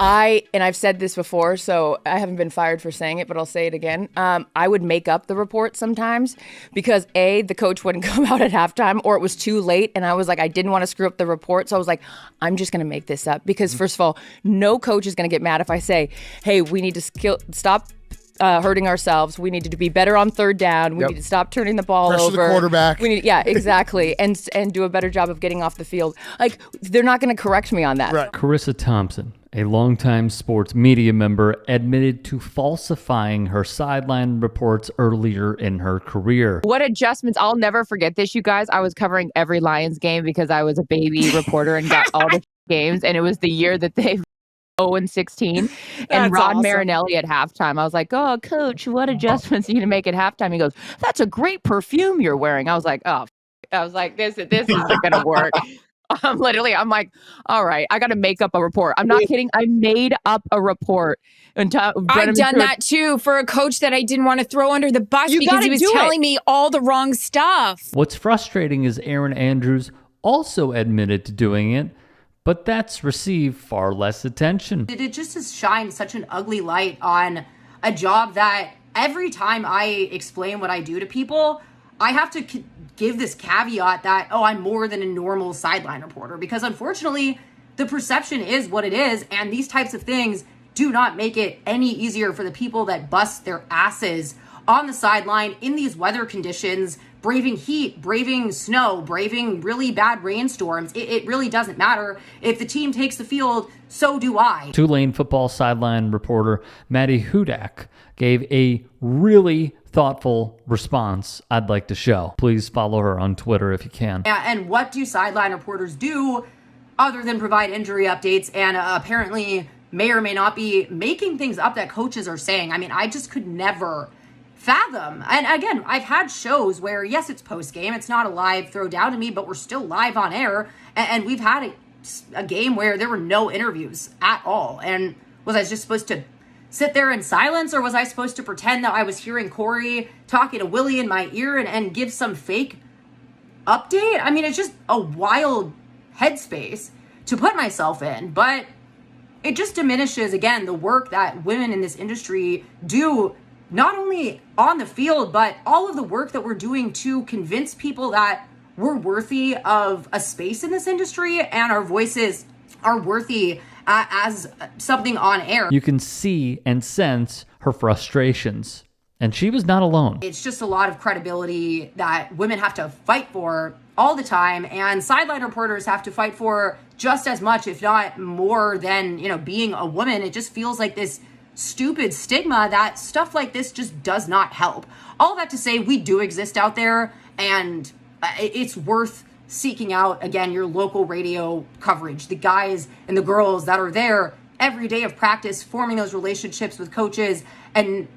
I've said this before, so I haven't been fired for saying it, but I'll say it again. I would make up the report sometimes because the coach wouldn't come out at halftime, or it was too late, and I was like, I didn't want to screw up the report, so I was like, I'm just going to make this up because first of all, no coach is going to get mad if I say, hey, we need to stop hurting ourselves. We need to be better on third down. We need to stop turning the ball Pressure over. the quarterback. Exactly. and do a better job of getting off the field. Like, they're not going to correct me on that. Right. Charissa Thompson, a longtime sports media member, admitted to falsifying her sideline reports earlier in her career. What adjustments? I'll never forget this, you guys. I was covering every Lions game because I was a baby reporter and got all the games. And it was the year that they 0-16. And Rod Marinelli at halftime, I was like, oh, coach, what adjustments are you going to make at halftime? He goes, that's a great perfume you're wearing. I was like, this isn't going to work. I'm like, all right, I got to make up a report. I'm not kidding. I made up a report. I've done that too for a coach that I didn't want to throw under the bus because he was telling me all the wrong stuff. What's frustrating is Erin Andrews also admitted to doing it, but that's received far less attention. It just has shined such an ugly light on a job that every time I explain what I do to people, I have to give this caveat that, I'm more than a normal sideline reporter, because unfortunately the perception is what it is. And these types of things do not make it any easier for the people that bust their asses on the sideline in these weather conditions, braving heat, braving snow, braving really bad rainstorms. It really doesn't matter. If the team takes the field, so do I. Tulane football sideline reporter Maddie Hudak gave a really thoughtful response I'd like to show. Please follow her on Twitter if you can. And what do sideline reporters do other than provide injury updates and apparently may or may not be making things up that coaches are saying? I mean, I just could never fathom. And again, I've had shows where, yes, it's post-game. It's not a live throw down to me, but we're still live on air. And we've had a game where there were no interviews at all. And was I just supposed to sit there in silence, or was I supposed to pretend that I was hearing Corey talking to Willie in my ear and give some fake update? I mean, it's just a wild headspace to put myself in, but it just diminishes, again, the work that women in this industry do, not only on the field, but all of the work that we're doing to convince people that we're worthy of a space in this industry and our voices are worthy as something on air. You can see and sense her frustrations, and she was not alone. It's just a lot of credibility that women have to fight for all the time, and sideline reporters have to fight for just as much, if not more, than, being a woman. It just feels like this stupid stigma that stuff like this just does not help. All that to say, we do exist out there, and it's worth seeking out, again, your local radio coverage, the guys and the girls that are there every day of practice, forming those relationships with coaches, and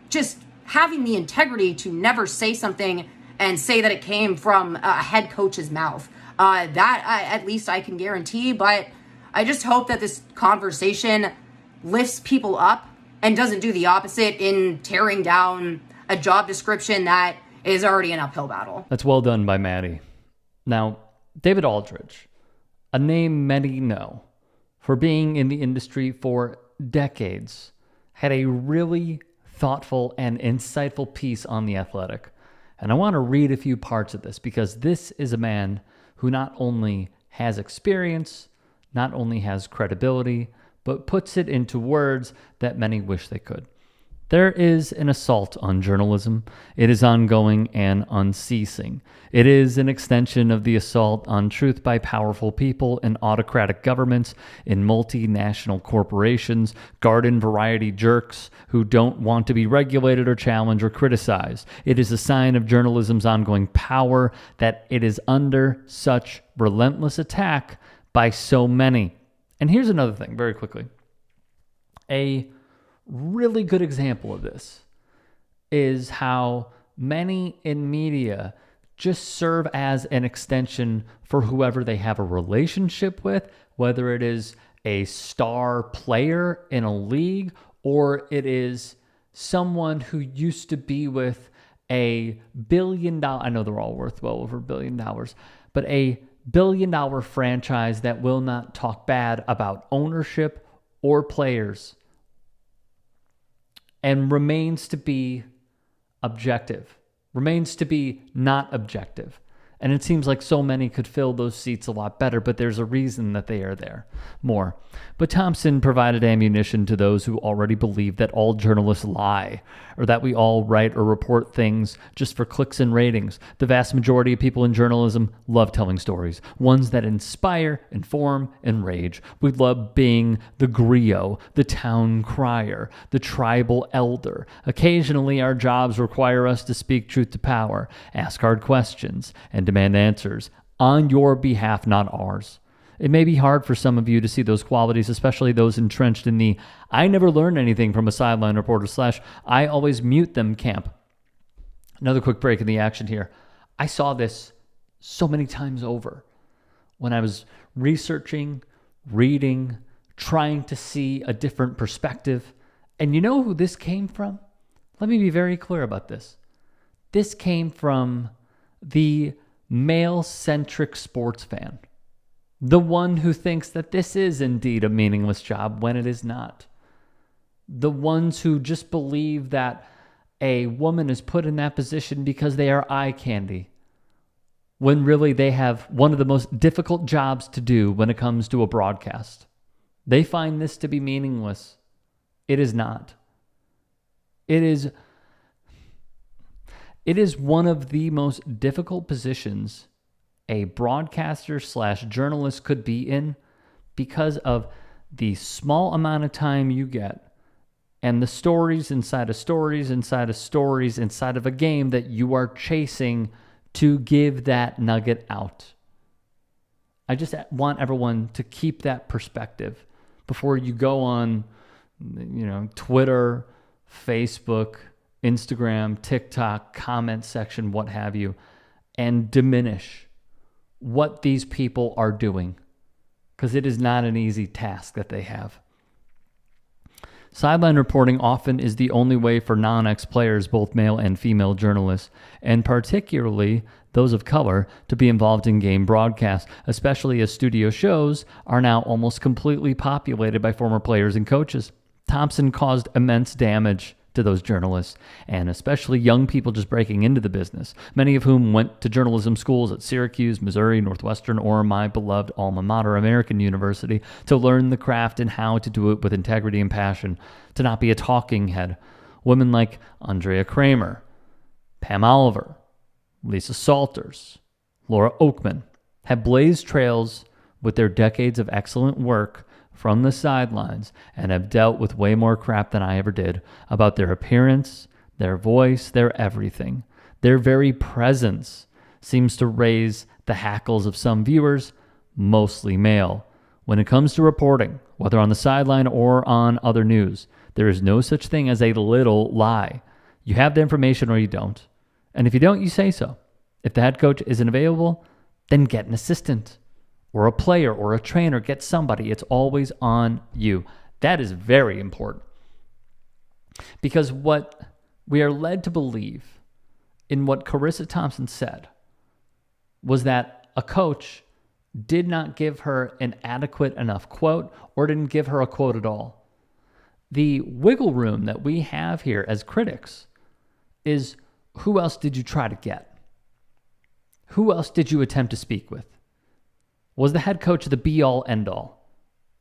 just having the integrity to never say something and say that it came from a head coach's mouth. At least I can guarantee, but I just hope that this conversation lifts people up and doesn't do the opposite in tearing down a job description that is already an uphill battle. That's well done by Maddie. Now, David Aldridge, a name many know for being in the industry for decades, had a really thoughtful and insightful piece on The Athletic. And I want to read a few parts of this because this is a man who not only has experience, not only has credibility, but puts it into words that many wish they could. There is an assault on journalism. It is ongoing and unceasing. It is an extension of the assault on truth by powerful people in autocratic governments, in multinational corporations, garden variety jerks who don't want to be regulated or challenged or criticized. It is a sign of journalism's ongoing power that it is under such relentless attack by so many. And here's another thing, very quickly. A really good example of this is how many in media just serve as an extension for whoever they have a relationship with, whether it is a star player in a league or it is someone who used to be with a $1 billion, I know they're all worth well over $1 billion, but a $1 billion franchise that will not talk bad about ownership or players and remains to be objective, remains to be not objective. And it seems like so many could fill those seats a lot better, but there's a reason that they are there more. But Thompson provided ammunition to those who already believe that all journalists lie, or that we all write or report things just for clicks and ratings. The vast majority of people in journalism love telling stories, ones that inspire, inform, enrage. We love being the griot, the town crier, the tribal elder. Occasionally, our jobs require us to speak truth to power, ask hard questions, and demand answers on your behalf, not ours. It may be hard for some of you to see those qualities, especially those entrenched in the I never learned anything from a sideline reporter / I always mute them camp. Another quick break in the action here. I saw this so many times over when I was researching, reading, trying to see a different perspective. And you know who this came from? Let me be very clear about this. This came from the male-centric sports fan. The one who thinks that this is indeed a meaningless job when it is not. The ones who just believe that a woman is put in that position because they are eye candy, when really they have one of the most difficult jobs to do when it comes to a broadcast. They find this to be meaningless. It is not. It is one of the most difficult positions a broadcaster / journalist could be in because of the small amount of time you get and the stories inside of stories inside of stories inside of a game that you are chasing to give that nugget out. I just want everyone to keep that perspective before you go on, Twitter, Facebook, Instagram, TikTok, comment section, what have you, and diminish what these people are doing, because it is not an easy task that they have. Sideline reporting often is the only way for non-ex-players, both male and female journalists, and particularly those of color, to be involved in game broadcasts, especially as studio shows are now almost completely populated by former players and coaches. Thompson caused immense damage to those journalists, and especially young people just breaking into the business, many of whom went to journalism schools at Syracuse, Missouri, Northwestern, or my beloved alma mater, American University, to learn the craft and how to do it with integrity and passion, to not be a talking head. Women like Andrea Kramer, Pam Oliver, Lisa Salters, Laura Oakman have blazed trails with their decades of excellent work from the sidelines and have dealt with way more crap than I ever did about their appearance, their voice, their everything. Their very presence seems to raise the hackles of some viewers, mostly male. When it comes to reporting, whether on the sideline or on other news, there is no such thing as a little lie. You have the information or you don't. And if you don't, you say so. If the head coach isn't available, then get an assistant or a player or a trainer. Get somebody. It's always on you. That is very important. Because what we are led to believe in what Charissa Thompson said was that a coach did not give her an adequate enough quote or didn't give her a quote at all. The wiggle room that we have here as critics is, who else did you try to get? Who else did you attempt to speak with? Was the head coach the be-all, end-all?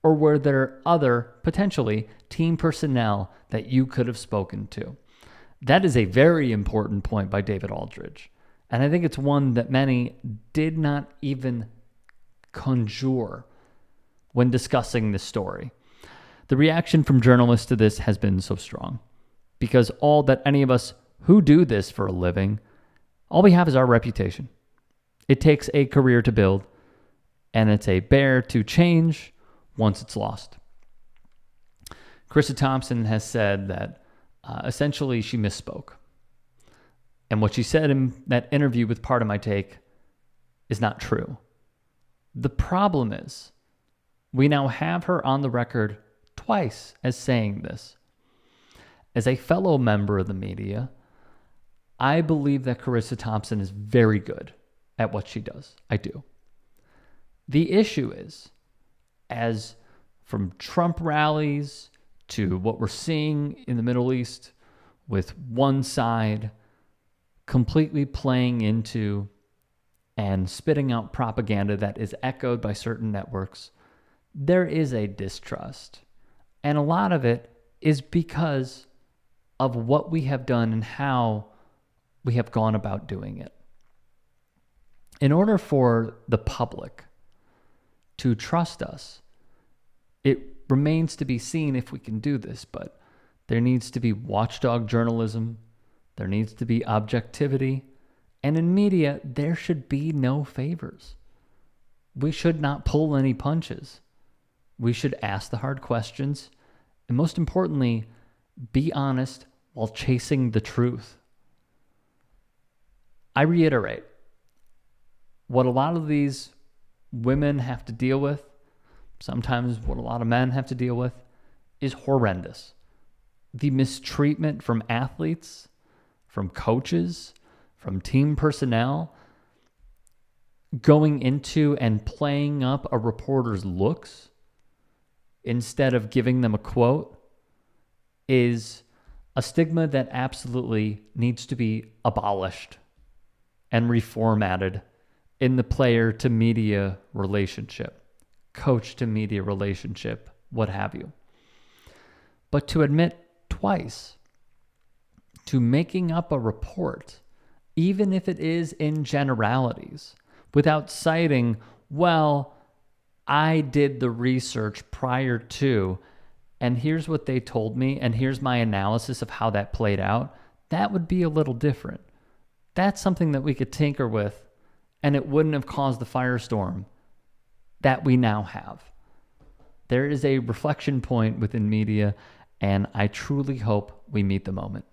Or were there other, potentially, team personnel that you could have spoken to? That is a very important point by David Aldridge. And I think it's one that many did not even conjure when discussing this story. The reaction from journalists to this has been so strong, because all that any of us who do this for a living, all we have is our reputation. It takes a career to build, and it's a bear to change once it's lost. Charissa Thompson has said that essentially she misspoke. And what she said in that interview with Part of My Take is not true. The problem is, we now have her on the record twice as saying this. As a fellow member of the media, I believe that Charissa Thompson is very good at what she does. I do. The issue is, as from Trump rallies to what we're seeing in the Middle East with one side completely playing into and spitting out propaganda that is echoed by certain networks, there is a distrust. And a lot of it is because of what we have done and how we have gone about doing it. In order for the public to trust us, it remains to be seen if we can do this, but there needs to be watchdog journalism, there needs to be objectivity, and in media, there should be no favors. We should not pull any punches. We should ask the hard questions, and most importantly, be honest while chasing the truth. I reiterate, what a lot of these women have to deal with, sometimes what a lot of men have to deal with, is horrendous. The mistreatment from athletes, from coaches, from team personnel, going into and playing up a reporter's looks instead of giving them a quote, is a stigma that absolutely needs to be abolished and reformatted in the player to media relationship, coach to media relationship, what have you. But to admit twice to making up a report, even if it is in generalities, without citing, well, I did the research prior to, and here's what they told me, and here's my analysis of how that played out, that would be a little different. That's something that we could tinker with, and it wouldn't have caused the firestorm that we now have. There is a reflection point within media, and I truly hope we meet the moment.